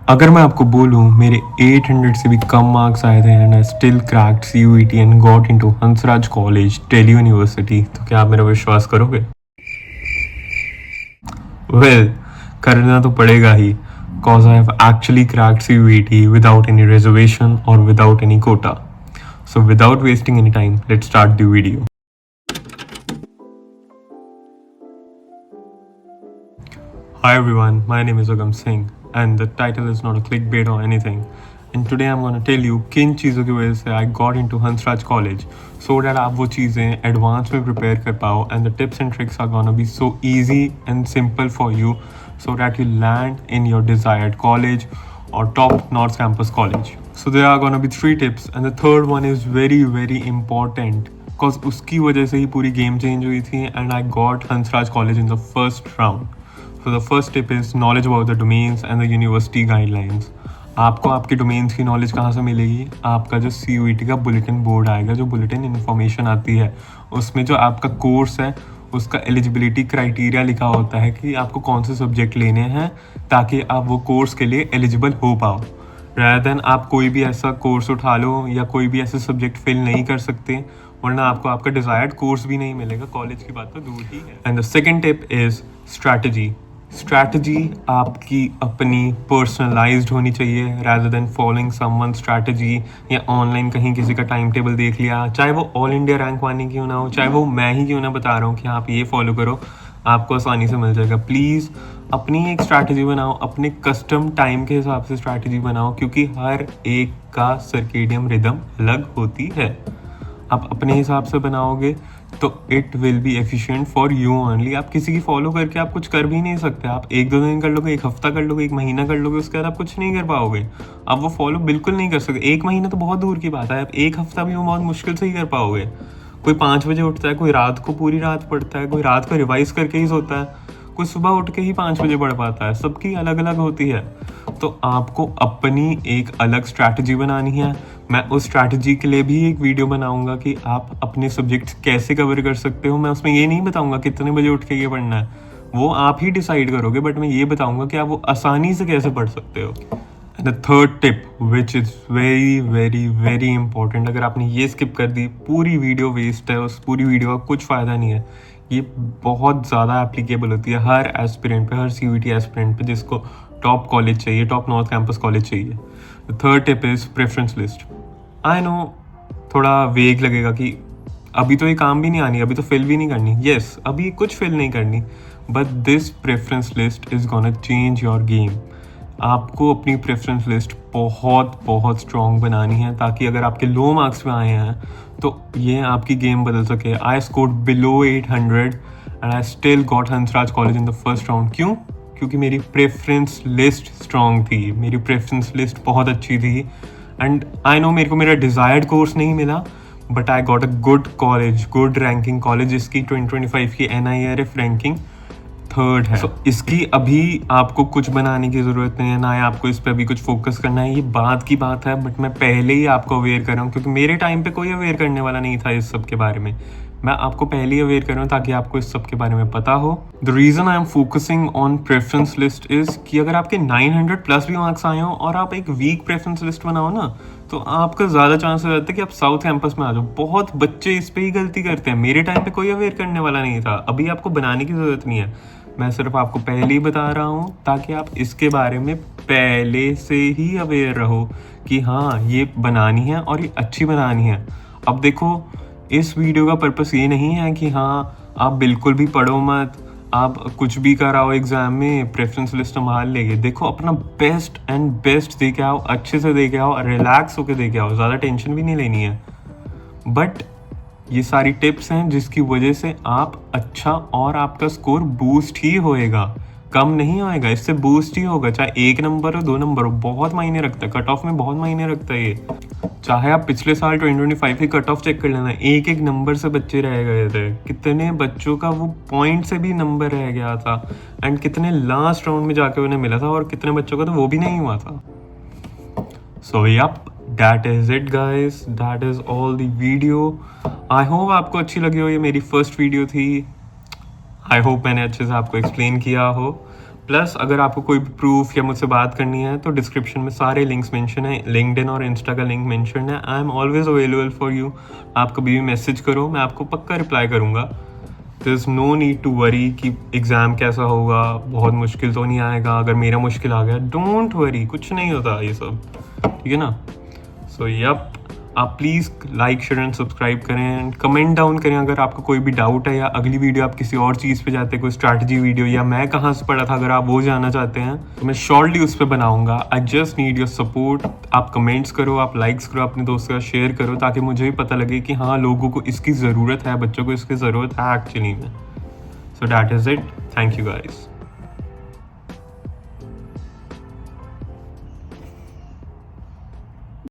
अगर मैं आपको बोलूँ मेरे 800 से भी कम मार्क्स आए थे and I still cracked CUET and got into Hansraj college Delhi university, तो क्या आप मेरा विश्वास करोगे? वेल, करना तो पड़ेगा ही, cause I have actually cracked CUET without any reservation or without any quota. So without wasting any time, let's start the video. Hi everyone, my name is Agam Singh and the title is not a clickbait or anything. And today I'm going to tell you किन चीज़ों की वजह से I got into Hansraj College so that आप वो चीज़ें advance में prepare कर पाओ and the tips and tricks are gonna be so easy and simple for you so that you land in your desired college or top North Campus college. So there are gonna be 3 tips and the third one is very important because उसकी वजह से ही पूरी game change हुई थी and I got Hansraj College in the first round. So the first tip is knowledge about the domains and the university guidelines. आपको आपके domains की knowledge कहाँ से मिलेगी? आपका जो CUET का बुलेटिन बोर्ड आएगा, जो बुलेटिन इन्फॉर्मेशन आती है, उसमें जो आपका कोर्स है उसका एलिजिबिलिटी क्राइटेरिया लिखा होता है कि आपको कौन से सब्जेक्ट लेने हैं ताकि आप वो कोर्स के लिए एलिजिबल हो पाओ। रादर देन आप कोई भी ऐसा कोर्स उठा लो या कोई भी ऐसे सब्जेक्ट फिल नहीं कर सकते, वरना आपको आपका डिज़ायर्ड कोर्स भी नहीं मिलेगा। कॉलेज की बात तो दूर ही है। And the second tip is strategy आपकी अपनी पर्सनलाइज्ड होनी चाहिए rather than following someone strategy या ऑनलाइन कहीं किसी का टाइम टेबल देख लिया, चाहे वो ऑल इंडिया रैंक वानी क्यों ना हो, चाहे वो मैं ही क्यों ना बता रहा हूँ कि आप ये फॉलो करो, आपको आसानी से मिल जाएगा। प्लीज़ अपनी एक स्ट्रैटेजी बनाओ, अपने कस्टम टाइम के हिसाब से स्ट्रैटेजी बनाओ, क्योंकि हर एक का सर्केडियम रिदम अलग होती है। आप अपने हिसाब से बनाओगे तो it will be efficient for you only. आप किसी की फॉलो करके आप कुछ कर भी नहीं सकते। आप 1-2 दिन कर लोगे, 1 हफ्ता कर लोगे, 1 महीना कर लोगे, उसके बाद आप कुछ नहीं कर पाओगे। आप वो फॉलो बिल्कुल नहीं कर सकते। 1 महीना तो बहुत दूर की बात है, आप 1 हफ्ता भी वो बहुत मुश्किल से ही कर पाओगे। कोई 5 बजे उठता है, कोई रात को पूरी रात पढ़ता है, कोई रात को रिवाइज करके ही सोता है, कोई सुबह उठ के ही 5 बजे पढ़ पाता है। सबकी अलग अलग होती है, तो आपको अपनी एक अलग स्ट्रैटेजी बनानी है। मैं उस स्ट्रैटेजी के लिए भी एक वीडियो बनाऊंगा कि आप अपने सब्जेक्ट्स कैसे कवर कर सकते हो। मैं उसमें ये नहीं बताऊंगा कितने बजे उठ के ये पढ़ना है, वो आप ही डिसाइड करोगे, बट मैं ये बताऊंगा कि आप वो आसानी से कैसे पढ़ सकते हो। And the third tip which is very important, अगर आपने ये स्किप कर दी पूरी वीडियो वेस्ट है, उस पूरी वीडियो का कुछ फ़ायदा नहीं है। ये बहुत ज़्यादा एप्लीकेबल होती है हर एस्पिरेंट पे, हर CUET एस्पिरेंट पे जिसको टॉप कॉलेज चाहिए, टॉप नॉर्थ कैंपस कॉलेज चाहिए। The third tip is preference list. I know थोड़ा वेग लगेगा कि अभी तो ये काम भी नहीं आनी, अभी तो फिल भी नहीं करनी। येस, अभी कुछ फिल नहीं करनी, but this preference list is gonna change your game. आपको अपनी प्रेफरेंस लिस्ट बहुत स्ट्रॉन्ग बनानी है ताकि अगर आपके लो मार्क्स में आए हैं तो ये आपकी गेम बदल सके। I scored below 800 and I still got Hansraj college in the first round. क्यों? क्योंकि मेरी प्रेफरेंस लिस्ट स्ट्रॉन्ग थी, मेरी प्रेफरेंस लिस्ट बहुत अच्छी थी। एंड आई नो मेरे को मेरा डिज़ायर्ड कोर्स नहीं मिला, but I got a good college, good ranking college जिसकी 2025 की NIRF रैंकिंग 3rd है। इसकी अभी आपको कुछ बनाने की ज़रूरत नहीं है, ना ही आपको इस पर अभी कुछ फोकस करना है। ये बात की बात है, बट मैं पहले ही आपको अवेयर कर रहा हूँ क्योंकि मेरे टाइम पे कोई अवेयर करने वाला नहीं था इस सब के बारे में। मैं आपको पहले ही अवेयर कर रहा हूँ ताकि आपको इस सब के बारे में पता हो। The reason I am focusing on preference list is कि अगर आपके 900 प्लस भी मार्क्स आए हो और आप एक वीक प्रेफरेंस लिस्ट बनाओ ना, तो आपका ज़्यादा चांस हो जाता है कि आप साउथ कैंपस में आ जाओ। बहुत बच्चे इस पर ही गलती करते हैं। मेरे टाइम पे कोई अवेयर करने वाला नहीं था, अभी आपको बनाने की ज़रूरत नहीं है। मैं सिर्फ आपको पहले ही बता रहा हूँ ताकि आप इसके बारे में पहले से ही अवेयर रहो कि हाँ ये बनानी है और ये अच्छी बनानी है। अब देखो, इस वीडियो का पर्पस ये नहीं है कि हाँ आप बिल्कुल भी पढ़ो मत, आप कुछ भी कराओ एग्ज़ाम में, प्रेफरेंस लिस्ट संभाल लेंगे। देखो, अपना बेस्ट दे के आओ, अच्छे से दे के आओ, रिलैक्स होके दे के आओ, ज़्यादा टेंशन भी नहीं लेनी है। बट ये सारी टिप्स हैं जिसकी वजह से आप अच्छा और आपका स्कोर बूस्ट ही होएगा, कम नहीं होएगा, इससे बूस्ट ही होगा। चाहे 1 नंबर हो 2 नंबर हो, बहुत मायने रखता है, कट ऑफ में बहुत मायने रखता है ये। चाहे आप पिछले साल 2025 की कट ऑफ चेक कर लेना, एक नंबर से बच्चे रह गए थे, कितने बच्चों का वो पॉइंट से भी नंबर रह गया था एंड कितने लास्ट राउंड में जाके उन्हें मिला था और कितने बच्चों का तो वो भी नहीं हुआ था। So yup, that is it guys, that is all the video. I hope आपको अच्छी लगी हो। ये मेरी फर्स्ट वीडियो थी। आई होप मैंने अच्छे से आपको एक्सप्लेन किया हो। प्लस अगर आपको कोई भी प्रूफ या मुझसे बात करनी है तो डिस्क्रिप्शन में सारे लिंक्स मेंशन है, लिंक्डइन और इंस्टा का लिंक मेंशन है। I am always available for you. आप कभी भी मैसेज करो, मैं आपको पक्का रिप्लाई करूँगा। There is no need to worry कि एग्ज़ाम कैसा होगा, बहुत मुश्किल तो नहीं आएगा। अगर मेरा मुश्किल आ गया, डोंट वरी, कुछ नहीं होता ये सब, ठीक है ना। सो यप, आप please like share and subscribe करें एंड कमेंट डाउन करें अगर आपको कोई भी डाउट है, या अगली वीडियो आप किसी और चीज़ पे चाहते हैं, कोई स्ट्रैटेजी वीडियो, या मैं कहाँ से पढ़ा था, अगर आप वो जानना चाहते हैं तो मैं श्योरली उस पर बनाऊंगा। I just need your support. आप कमेंट्स करो, आप लाइक्स करो, अपने दोस्तों के साथ शेयर करो, ताकि मुझे भी पता लगे कि हाँ, लोगों को इसकी ज़रूरत है, बच्चों को इसकी ज़रूरत है एक्चुअली में। So that is it. Thank you guys.